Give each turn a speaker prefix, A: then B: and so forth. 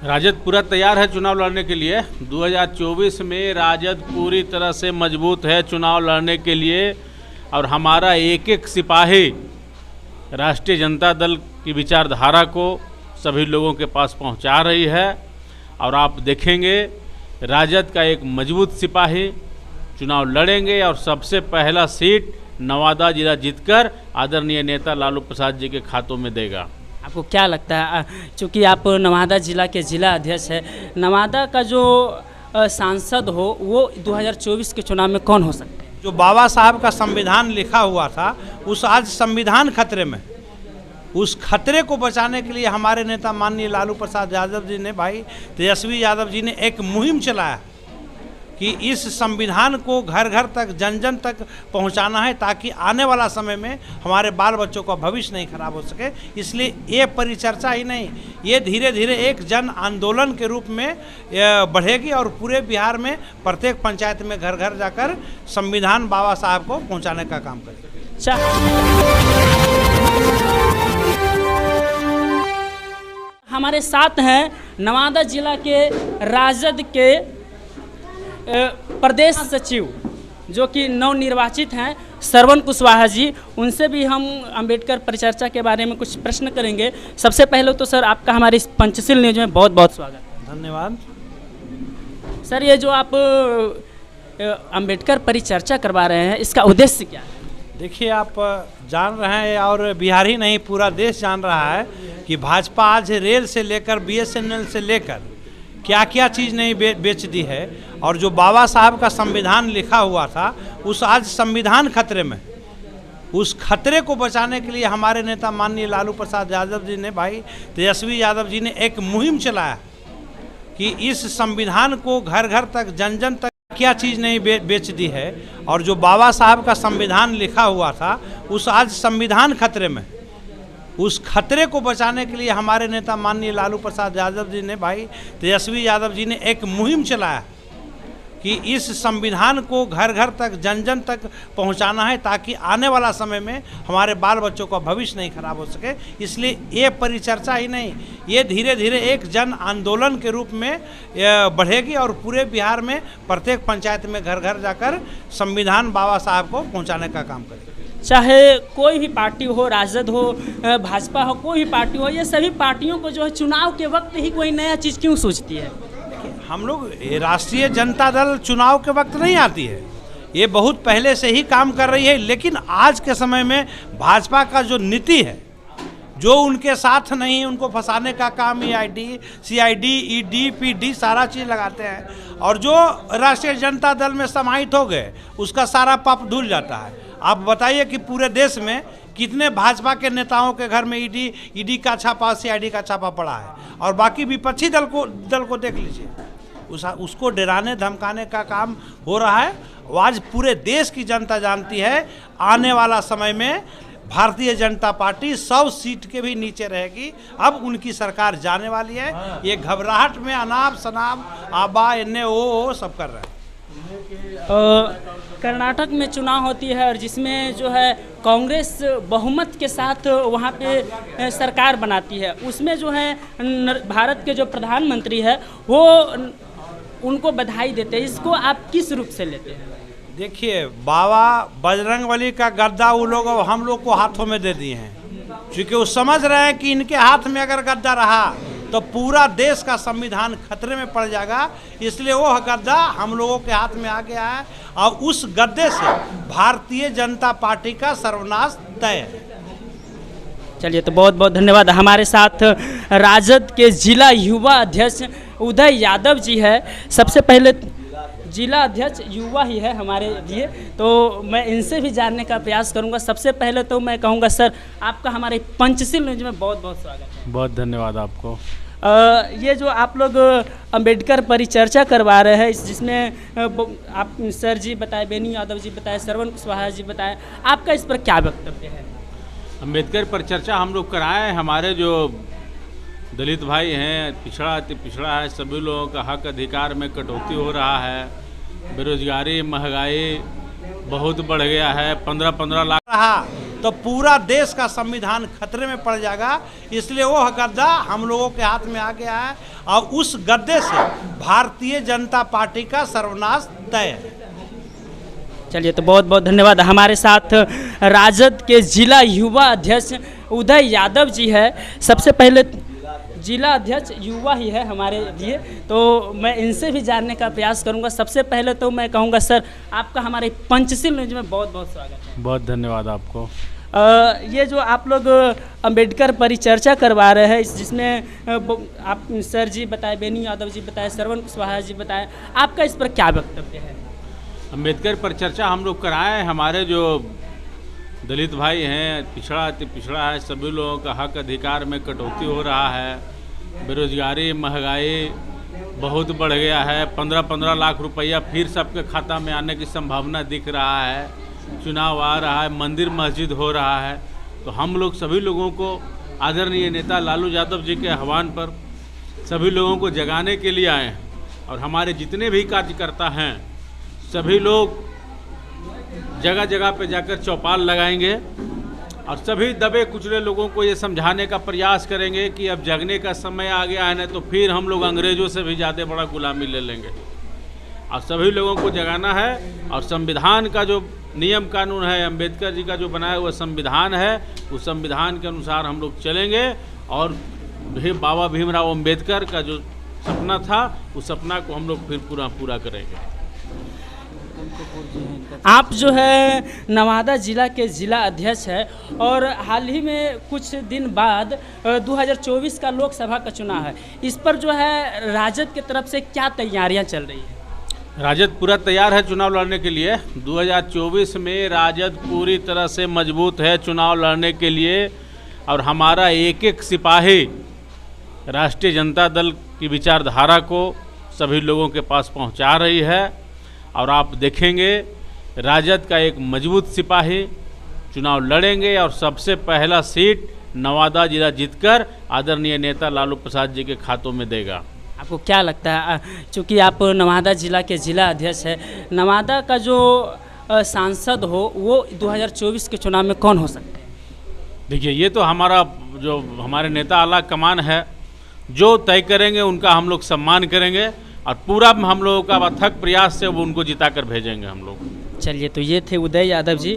A: राजद पूरा तैयार है चुनाव लड़ने के लिए। 2024 में राजद पूरी तरह से मजबूत है चुनाव लड़ने के लिए और हमारा एक एक सिपाही राष्ट्रीय जनता दल की विचारधारा को सभी लोगों के पास पहुंचा रही है। और आप देखेंगे राजद का एक मजबूत सिपाही चुनाव लड़ेंगे और सबसे पहला सीट नवादा जिला जीतकर आदरणीय नेता लालू प्रसाद जी के खातों में देगा।
B: आपको क्या लगता है, चूँकि आप नवादा जिला के जिला अध्यक्ष है, नवादा का जो सांसद हो वो 2024 के चुनाव में कौन हो सकता है?
C: जो बाबा साहब का संविधान लिखा हुआ था उस आज संविधान खतरे में, उस खतरे को बचाने के लिए हमारे नेता माननीय लालू प्रसाद यादव जी ने, भाई तेजस्वी यादव जी ने एक मुहिम चलाया कि इस संविधान को घर घर तक जन जन तक पहुंचाना है ताकि आने वाला समय में हमारे बाल बच्चों का भविष्य नहीं खराब हो सके। इसलिए ये परिचर्चा ही नहीं, ये धीरे धीरे एक जन आंदोलन के रूप में बढ़ेगी और पूरे बिहार में प्रत्येक पंचायत में घर घर जाकर संविधान बाबा साहब को पहुंचाने का काम करेगी।
B: हमारे साथ हैं नवादा जिला के राजद के प्रदेश सचिव जो कि नवनिर्वाचित हैं श्रवण कुशवाहा जी। उनसे भी हम अंबेडकर परिचर्चा के बारे में कुछ प्रश्न करेंगे। सबसे पहले तो सर आपका हमारे इस पंचशील न्यूज में बहुत बहुत स्वागत।
C: धन्यवाद
B: सर। ये जो आप अंबेडकर परिचर्चा करवा रहे हैं, इसका उद्देश्य क्या है?
C: देखिए, आप जान रहे हैं और बिहार ही नहीं पूरा देश जान रहा है कि भाजपा आज रेल से लेकर BSNL से लेकर क्या क्या चीज़ नहीं बेच दी है। और जो बाबा साहब का संविधान लिखा हुआ था उस आज संविधान खतरे में, उस खतरे को बचाने के लिए हमारे नेता माननीय लालू प्रसाद यादव जी ने, भाई तेजस्वी यादव जी ने एक मुहिम चलाया कि इस संविधान को घर घर तक जन जन तक क्या चीज़ नहीं बेच दी है। और जो बाबा साहब का संविधान लिखा हुआ था उस आज संविधान खतरे में, उस खतरे को बचाने के लिए हमारे नेता माननीय लालू प्रसाद यादव जी ने, भाई तेजस्वी यादव जी ने एक मुहिम चलाया कि इस संविधान को घर घर तक जन जन तक पहुंचाना है ताकि आने वाला समय में हमारे बाल बच्चों का भविष्य नहीं खराब हो सके। इसलिए ये परिचर्चा ही नहीं, ये धीरे धीरे एक जन आंदोलन के रूप में बढ़ेगी और पूरे बिहार में प्रत्येक पंचायत में घर घर जाकर संविधान बाबा साहब को पहुँचाने का काम करेगी।
B: चाहे कोई भी पार्टी हो, राजद हो, भाजपा हो, कोई भी पार्टी हो, ये सभी पार्टियों को जो है चुनाव के वक्त ही कोई नया चीज़ क्यों सोचती है?
C: हम लोग राष्ट्रीय जनता दल चुनाव के वक्त नहीं आती है, ये बहुत पहले से ही काम कर रही है। लेकिन आज के समय में भाजपा का जो नीति है, जो उनके साथ नहीं, उनको फंसाने का काम EID, CID, ED, PD सारा चीज़ लगाते हैं और जो राष्ट्रीय जनता दल में समाहित हो गए उसका सारा पाप धुल जाता है। आप बताइए कि पूरे देश में कितने भाजपा के नेताओं के घर में ED का छापा, CID का छापा पड़ा है और बाकी विपक्षी दल को देख लीजिए, उसको डराने धमकाने का काम हो रहा है। आज पूरे देश की जनता जानती है आने वाला समय में भारतीय जनता पार्टी 100 सीट के भी नीचे रहेगी। अब उनकी सरकार जाने वाली है। ये घबराहट में अनाप शनाप आबा एन्ने ओ सब कर रहे हैं।
B: कर्नाटक में चुनाव होती है और जिसमें जो है कांग्रेस बहुमत के साथ वहाँ पे सरकार बनाती है, उसमें जो है भारत के जो प्रधानमंत्री है वो उनको बधाई देते हैं। इसको आप किस रूप से लेते हैं?
C: देखिए, बाबा बजरंगबली का गद्दा वो लोग अब हम लोग को हाथों में दे दिए हैं, क्योंकि वो समझ रहे हैं कि इनके हाथ में अगर गद्दा रहा तो पूरा देश का संविधान खतरे में पड़ जाएगा। इसलिए वो गद्दा हम लोगों के हाथ में आ गया है और उस गद्दे से भारतीय जनता पार्टी का सर्वनाश तय है।
B: चलिए, तो बहुत बहुत धन्यवाद। हमारे साथ राजद के जिला युवा अध्यक्ष उदय यादव जी है। सबसे पहले जिला अध्यक्ष युवा ही है हमारे लिए, तो मैं इनसे भी जानने का प्रयास करूंगा। सबसे पहले तो मैं कहूंगा सर, आपका हमारे पंचशील न्यूज में बहुत बहुत स्वागत है।
A: बहुत धन्यवाद आपको।
B: ये जो आप लोग अंबेडकर परिचर्चा करवा रहे हैं, जिसमें आप सर जी बताए, बेनी यादव जी बताए, श्रवण कुशवाहा जी बताए, आपका इस पर क्या वक्तव्य है?
A: अंबेडकर परिचर्चा हम लोग कराएं। हमारे जो दलित भाई हैं, पिछड़ा है, सभी लोगों का हक अधिकार में कटौती हो रहा है, बेरोजगारी महंगाई बहुत बढ़ गया है, 15-15 लाख
C: रहा तो पूरा देश का संविधान खतरे में पड़ जाएगा। इसलिए वो गद्दा हम लोगों के हाथ में आ गया है और उस गद्दे से भारतीय जनता पार्टी का सर्वनाश तय है।
B: चलिए तो बहुत बहुत धन्यवाद। हमारे साथ राजद के जिला युवा अध्यक्ष उदय यादव जी है। सबसे पहले जिला अध्यक्ष युवा ही है हमारे लिए, तो मैं इनसे भी जानने का प्रयास करूंगा। सबसे पहले तो मैं कहूंगा सर, आपका हमारे पंचशील न्यूज में बहुत बहुत स्वागत है।
A: बहुत धन्यवाद आपको।
B: ये जो आप लोग अंबेडकर परिचर्चा करवा रहे हैं, जिसमें आप सर जी बताए, बेनी यादव जी बताए, श्रवण कुशवाहा जी बताए, आपका इस पर क्या वक्तव्य है?
A: अंबेडकर पर चर्चा हम लोग कराए हैं। हमारे जो दलित भाई हैं, पिछड़ा अति पिछड़ा है, सभी लोगों का हक अधिकार में कटौती हो रहा है। बेरोजगारी, महंगाई बहुत बढ़ गया है। 15-15 लाख रुपया फिर सबके खाता में आने की संभावना दिख रहा है। चुनाव आ रहा है, मंदिर मस्जिद हो रहा है। तो हम लोग सभी लोगों को आदरणीय नेता लालू यादव जी के आह्वान पर सभी लोगों को जगाने के लिए आए हैं। और हमारे जितने भी कार्यकर्ता हैं सभी लोग जगह जगह पे जाकर चौपाल लगाएंगे और सभी दबे कुचले लोगों को ये समझाने का प्रयास करेंगे कि अब जगने का समय आ गया है, ना तो फिर हम लोग अंग्रेज़ों से भी ज़्यादा बड़ा गुलामी ले लेंगे। और सभी लोगों को जगाना है। और संविधान का जो नियम कानून है, अंबेडकर जी का जो बनाया हुआ संविधान है, उस संविधान के अनुसार हम लोग चलेंगे। और बाबा भीमराव अंबेडकर का जो सपना था, उस सपना को हम लोग फिर पूरा करेंगे।
B: आप जो है नवादा जिला के जिला अध्यक्ष है और हाल ही में कुछ दिन बाद 2024 का लोकसभा का चुनाव है। इस पर जो है राजद की तरफ से क्या तैयारियां चल रही है?
A: राजद पूरा तैयार है चुनाव लड़ने के लिए। 2024 में राजद पूरी तरह से मजबूत है चुनाव लड़ने के लिए। और हमारा एक एक सिपाही राष्ट्रीय जनता दल की विचारधारा को सभी लोगों के पास पहुंचा रही है। और आप देखेंगे राजद का एक मजबूत सिपाही चुनाव लड़ेंगे और सबसे पहला सीट नवादा जिला जीतकर आदरणीय नेता लालू प्रसाद जी के खातों में देगा।
B: आपको क्या लगता है, चूँकि आप नवादा जिला के जिला अध्यक्ष है, नवादा का जो सांसद हो वो 2024 के चुनाव में कौन हो सकता है?
A: देखिए, ये तो हमारे नेता आला कमान है, जो तय करेंगे उनका हम लोग सम्मान करेंगे और पूरा हम लोगों का अथक प्रयास से वो उनको जिता कर भेजेंगे हम लोग।
B: चलिए, तो ये थे उदय यादव जी।